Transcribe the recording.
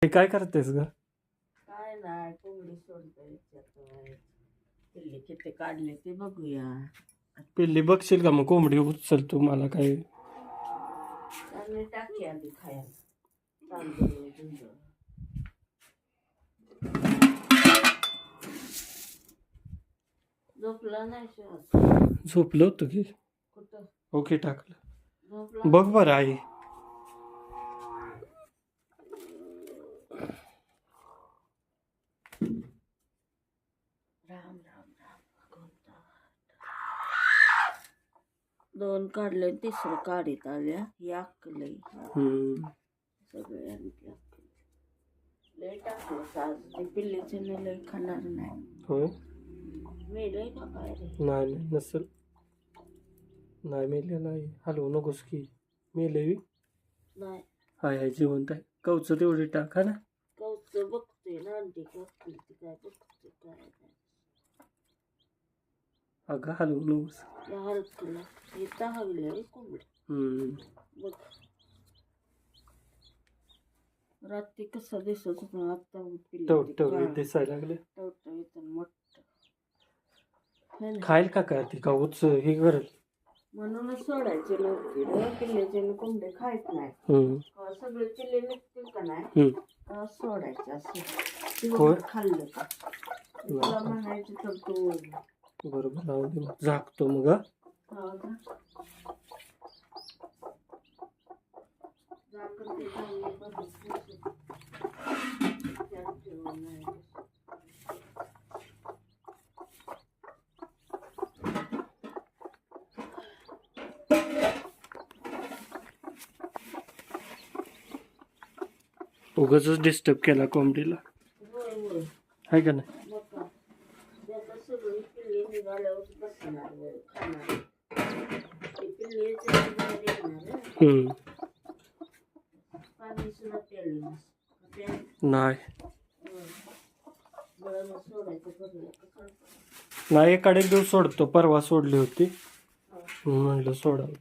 हे काय करतेस ग? काय नाही कोंबडी सोडतोय पिल्ली किती काढले ते बघूया. पिल्ली बघशील का? मग कोंबडी उचल तू. मला काय आणि टाकी आधी खायला तांदूळ जुंजळ. झोपला नाही शिवाय झोपलं होतं की? कुठं ओके टाकलं. झोपला बघ बरं आई. राम राम राम भगवंता. दोन काढले तिसरं काढीत आल्या ही अक्कलही सगळे आणखी अक्कल लय टाकलं साज ते पिल्लीचे लय खाणार नाही. होय? मेलय का काय रे? नाही नाही नसेल. नाही मेलेला आहे. हलवू नकोस की. मेले नाही हाय हाय जिवंत आहे. कवचं तेवढे टाका ना. कौच बघतोय ना आणखी काय बघतोय काय नाही. अगं हलवू नकोस. या हलकीला येता हवले कोंबडी बघ. रात्री कसं दिसत होतं आता टवटवीत दिसायला लागले. टवटवीत मोठं खाईल का काय ती? का उच हे करेल? म्हणूनच सोडायचे लोक पिल्ल्याचे कोंबडे खायच नाही. सगळे पिल्ले निघतील का नाही सोडायचे असं खाल्लं का तुला म्हणायचं तर तू बरोबर राहू दे. झाकतो मग. उगाच डिस्टर्ब केला कोंबडीला. आहे का नाही? नाही नाही एखाद्या दिवस सोडतो. परवा सोडली होती म्हणलं सोडावं.